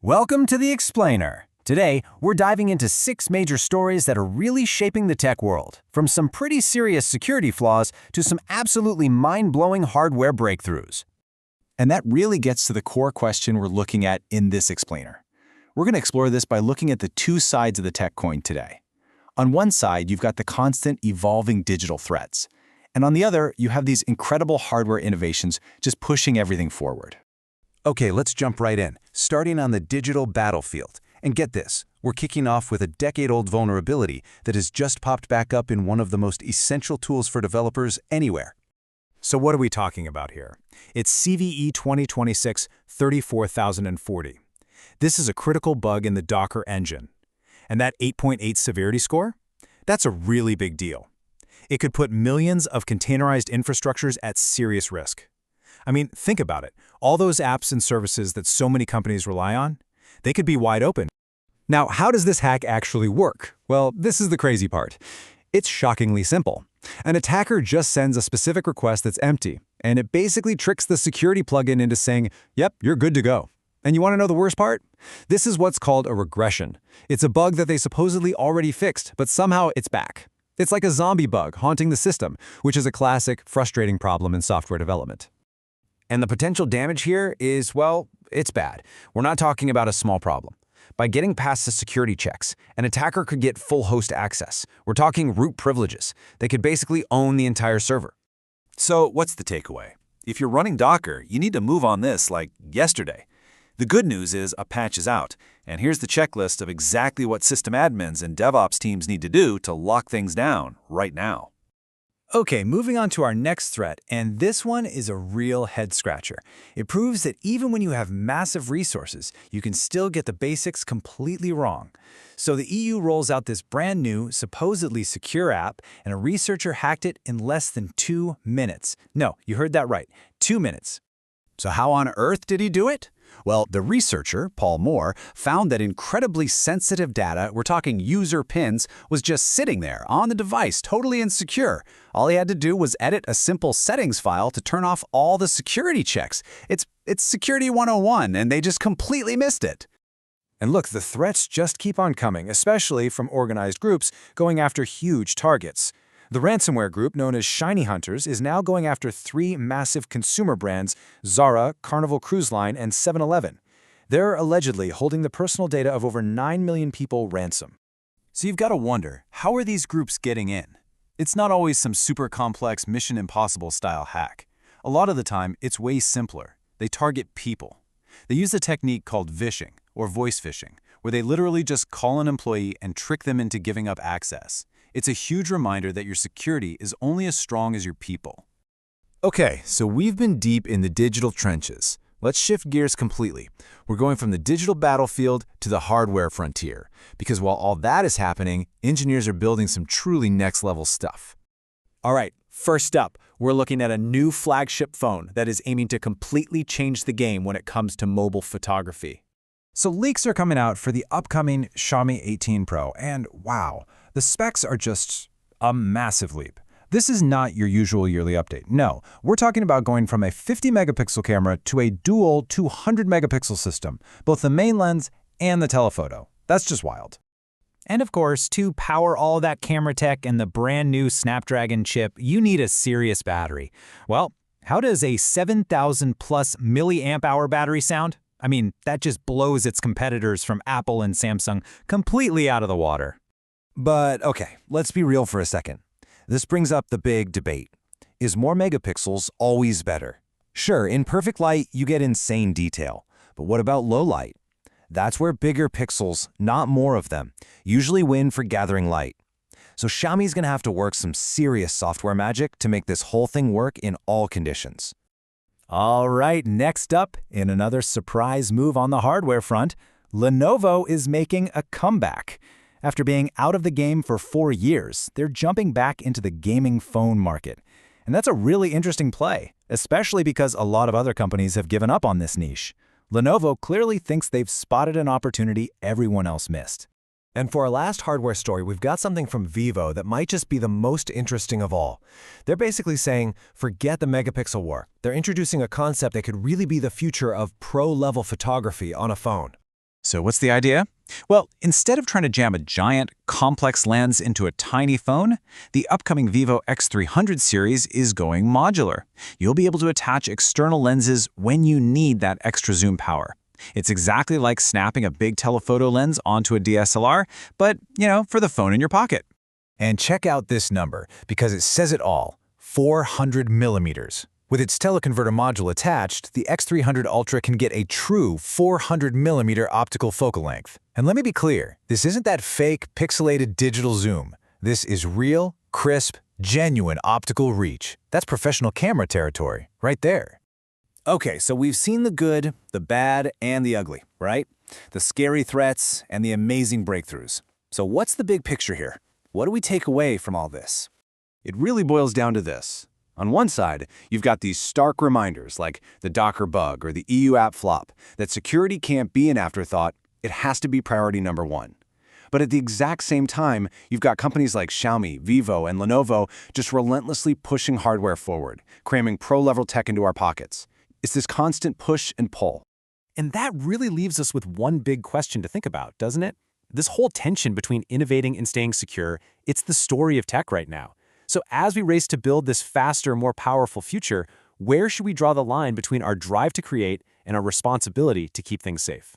Welcome to The Explainer. Today, we're diving into 6 major stories that are really shaping the tech world, from some pretty serious security flaws to some absolutely mind-blowing hardware breakthroughs. And that really gets to the core question we're looking at in this explainer. We're going to explore this by looking at the two sides of the tech coin today. On one side, you've got the constant evolving digital threats. And on the other, you have these incredible hardware innovations just pushing everything forward. Okay, let's jump right in, starting on the digital battlefield. And get this, we're kicking off with a decade-old vulnerability that has just popped back up in one of the most essential tools for developers anywhere. So what are we talking about here? It's CVE 2026-34040. This is a critical bug in the Docker engine. And that 8.8 severity score? That's a really big deal. It could put millions of containerized infrastructures at serious risk. I mean, think about it. All those apps and services that so many companies rely on, they could be wide open. Now, how does this hack actually work? Well, this is the crazy part. It's shockingly simple. An attacker just sends a specific request that's empty, and it basically tricks the security plugin into saying, yep, you're good to go. And you want to know the worst part? This is what's called a regression. It's a bug that they supposedly already fixed, but somehow it's back. It's like a zombie bug haunting the system, which is a classic, frustrating problem in software development. And the potential damage here is, well, it's bad. We're not talking about a small problem. By getting past the security checks, an attacker could get full host access. We're talking root privileges. They could basically own the entire server. So what's the takeaway? If you're running Docker, you need to move on this like yesterday. The good news is a patch is out, and here's the checklist of exactly what system admins and DevOps teams need to do to lock things down right now. Okay, moving on to our next threat, and this one is a real head-scratcher. It proves that even when you have massive resources, you can still get the basics completely wrong. So the EU rolls out this brand new, supposedly secure app, and a researcher hacked it in less than 2 minutes. No, you heard that right, 2 minutes. So how on earth did he do it? Well, the researcher, Paul Moore, found that incredibly sensitive data, we're talking user pins, was just sitting there on the device, totally insecure. All he had to do was edit a simple settings file to turn off all the security checks. It's Security 101, and they just completely missed it. And look, the threats just keep on coming, especially from organized groups going after huge targets. The ransomware group known as Shiny Hunters is now going after 3 massive consumer brands, Zara, Carnival Cruise Line, and 7-Eleven. They're allegedly holding the personal data of over 9 million people ransom. So you've got to wonder, how are these groups getting in? It's not always some super complex Mission Impossible style hack. A lot of the time, it's way simpler. They target people. They use a technique called vishing, or voice phishing, where they literally just call an employee and trick them into giving up access. It's a huge reminder that your security is only as strong as your people. Okay, so we've been deep in the digital trenches. Let's shift gears completely. We're going from the digital battlefield to the hardware frontier, because while all that is happening, engineers are building some truly next-level stuff. All right, first up, we're looking at a new flagship phone that is aiming to completely change the game when it comes to mobile photography. So leaks are coming out for the upcoming Xiaomi 18 Pro, and wow, the specs are just a massive leap. This is not your usual yearly update. No, we're talking about going from a 50-megapixel camera to a dual 200-megapixel system, both the main lens and the telephoto. That's just wild. And of course, to power all that camera tech and the brand new Snapdragon chip, you need a serious battery. Well, how does a 7,000-plus milliamp-hour battery sound? I mean, that just blows its competitors from Apple and Samsung completely out of the water. But okay, let's be real for a second. This brings up the big debate. Is more megapixels always better? Sure, in perfect light, you get insane detail. But what about low light? That's where bigger pixels, not more of them, usually win for gathering light. So Xiaomi's gonna have to work some serious software magic to make this whole thing work in all conditions. All right, next up, in another surprise move on the hardware front, Lenovo is making a comeback. After being out of the game for 4 years, they're jumping back into the gaming phone market. And that's a really interesting play, especially because a lot of other companies have given up on this niche. Lenovo clearly thinks they've spotted an opportunity everyone else missed. And for our last hardware story, we've got something from Vivo that might just be the most interesting of all. They're basically saying, forget the megapixel war. They're introducing a concept that could really be the future of pro-level photography on a phone. So what's the idea? Well, instead of trying to jam a giant, complex lens into a tiny phone, the upcoming Vivo X300 series is going modular. You'll be able to attach external lenses when you need that extra zoom power. It's exactly like snapping a big telephoto lens onto a DSLR, but, for the phone in your pocket. And check out this number, because it says it all, 400 millimeters. With its teleconverter module attached, the X300 Ultra can get a true 400 millimeter optical focal length. And let me be clear, this isn't that fake, pixelated digital zoom. This is real, crisp, genuine optical reach. That's professional camera territory, right there. Okay, so we've seen the good, the bad, and the ugly, right? The scary threats and the amazing breakthroughs. So what's the big picture here? What do we take away from all this? It really boils down to this. On one side, you've got these stark reminders like the Docker bug or the EU app flop that security can't be an afterthought, it has to be priority number one. But at the exact same time, you've got companies like Xiaomi, Vivo, and Lenovo just relentlessly pushing hardware forward, cramming pro-level tech into our pockets. It's this constant push and pull. And that really leaves us with one big question to think about, doesn't it? This whole tension between innovating and staying secure, it's the story of tech right now. So as we race to build this faster, more powerful future, where should we draw the line between our drive to create and our responsibility to keep things safe?